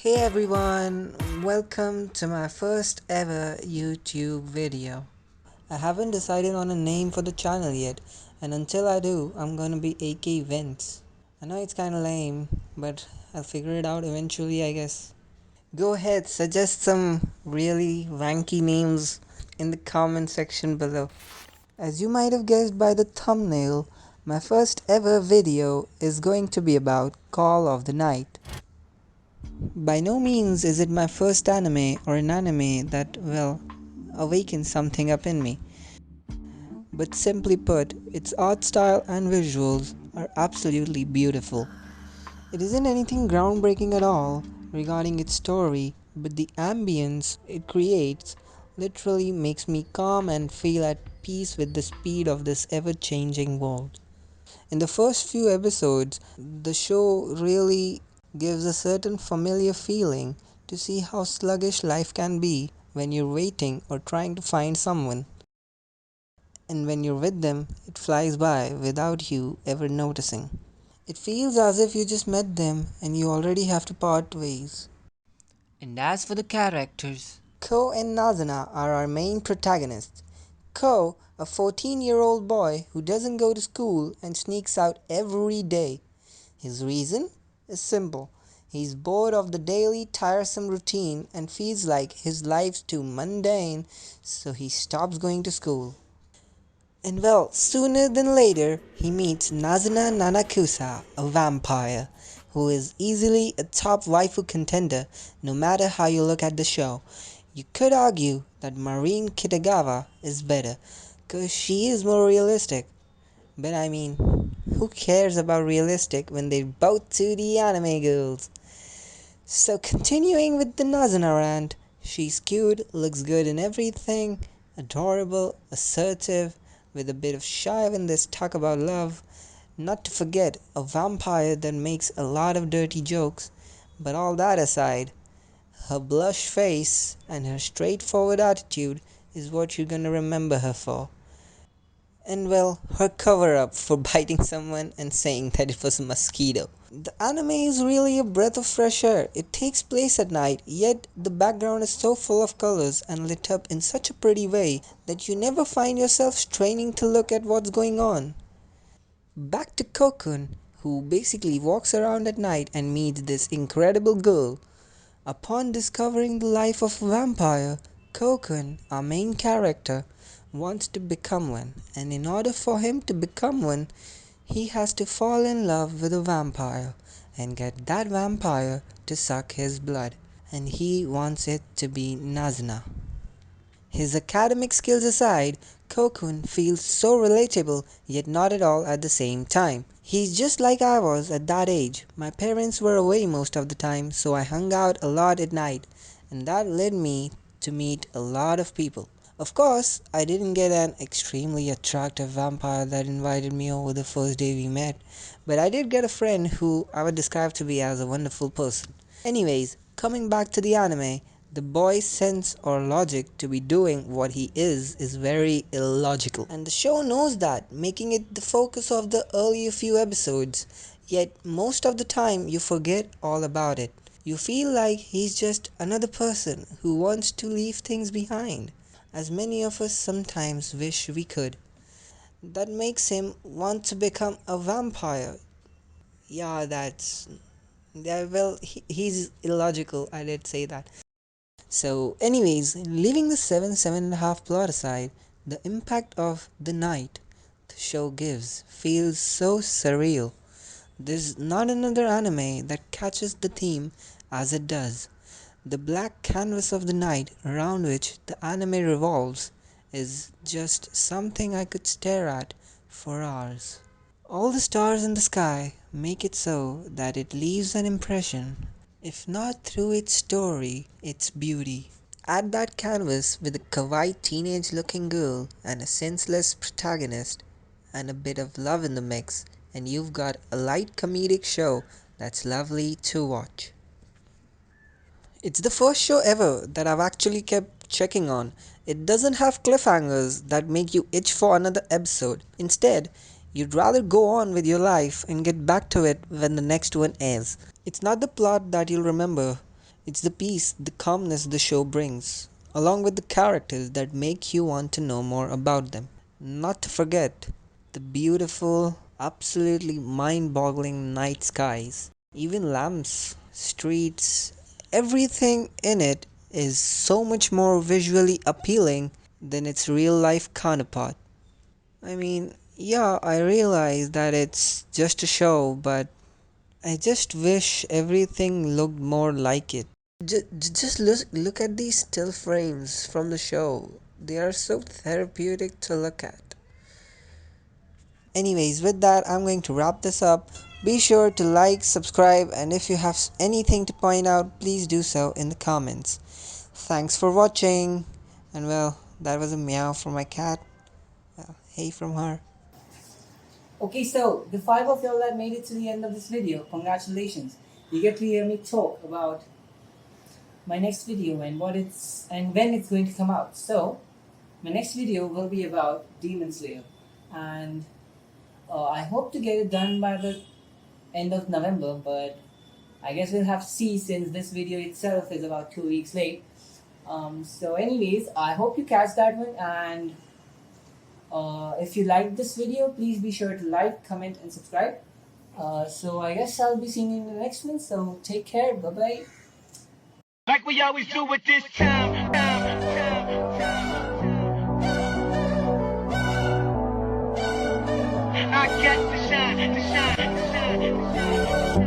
Hey everyone, welcome to my first ever YouTube video. I haven't decided on a name for the channel yet, and until I do, I'm gonna be AK Vince. I know it's kinda lame, but I'll figure it out eventually, I guess. Go ahead, suggest some really wanky names in the comment section below. As you might have guessed by the thumbnail, my first ever video is going to be about Call of the Night. By no means is it my first anime or an anime that, well, awakens something up in me. But simply put, its art style and visuals are absolutely beautiful. It isn't anything groundbreaking at all regarding its story, but the ambience it creates literally makes me calm and feel at peace with the speed of this ever changing world. In the first few episodes, the show really gives a certain familiar feeling to see how sluggish life can be when you're waiting or trying to find someone. And when you're with them, it flies by without you ever noticing. It feels as if you just met them and you already have to part ways. And as for the characters, Ko and Nazana are our main protagonists. Ko, a 14-year-old boy who doesn't go to school and sneaks out every day. His reason is simple. He's bored of the daily tiresome routine and feels like his life's too mundane, so he stops going to school. And well, sooner than later, he meets Nazuna Nanakusa, a vampire, who is easily a top waifu contender no matter how you look at the show. You could argue that Marine Kitagawa is better, cause she is more realistic. But I mean, who cares about realistic when they're both 2D anime girls? So continuing with the Nazuna rant, she's cute, looks good in everything, adorable, assertive, with a bit of shy when there's talk about love. Not to forget, a vampire that makes a lot of dirty jokes. But all that aside, her blush face and her straightforward attitude is what you're gonna remember her for. And well, her cover up for biting someone and saying that it was a mosquito. The anime is really a breath of fresh air. It takes place at night, yet the background is so full of colors and lit up in such a pretty way that you never find yourself straining to look at what's going on. Back to Kokun, who basically walks around at night and meets this incredible girl. Upon discovering the life of a vampire, Kokun, our main character, wants to become one, and in order for him to become one, he has to fall in love with a vampire and get that vampire to suck his blood, and he wants it to be Nazna. His academic skills aside, Kokun feels so relatable yet not at all at the same time. He's just like I was at that age. My parents were away most of the time, so I hung out a lot at night, and that led me to meet a lot of people. Of course, I didn't get an extremely attractive vampire that invited me over the first day we met, but I did get a friend who I would describe to be as a wonderful person. Anyways, coming back to the anime, the boy's sense or logic to be doing what he is very illogical. And the show knows that, making it the focus of the earlier few episodes, yet most of the time you forget all about it. You feel like he's just another person who wants to leave things behind, as many of us sometimes wish we could. That makes him want to become a vampire. Yeah, he's illogical, I did say that. So, anyways, leaving the 7.5 plot aside, the impact of the night the show gives feels so surreal. There's not another anime that catches the theme as it does. The black canvas of the night around which the anime revolves is just something I could stare at for hours. All the stars in the sky make it so that it leaves an impression, if not through its story, its beauty. Add that canvas with a kawaii teenage looking girl and a senseless protagonist and a bit of love in the mix, and you've got a light comedic show that's lovely to watch. It's the first show ever that I've actually kept checking on. It doesn't have cliffhangers that make you itch for another episode. Instead, you'd rather go on with your life and get back to it when the next one airs. It's not the plot that you'll remember, It's the peace, the calmness the show brings, along with the characters that make you want to know more about them. Not to forget the beautiful, absolutely mind boggling night skies. Even lamps, streets, everything in it is so much more visually appealing than its real life counterpart. I mean, yeah, I realize that it's just a show, but I just wish everything looked more like it. Just look at these still frames from the show. They are so therapeutic to look at. Anyways, with that, I'm going to wrap this up. Be sure to like, subscribe, and if you have anything to point out, please do so in the comments. Thanks for watching. And well, that was a meow from my cat. Well, hey from her. Okay, so the five of y'all that made it to the end of this video, congratulations. You get to hear me talk about my next video and when it's going to come out. So my next video will be about Demon Slayer, and I hope to get it done by the end of November, but I guess we'll have to see since this video itself is about 2 weeks late. So anyways, I hope you catch that one, and if you like this video, please be sure to like, comment, and subscribe. So I guess I'll be seeing you in the next one. So take care. Bye bye. Like we always do at this time. I got the shine, the shine, the shine, the shine.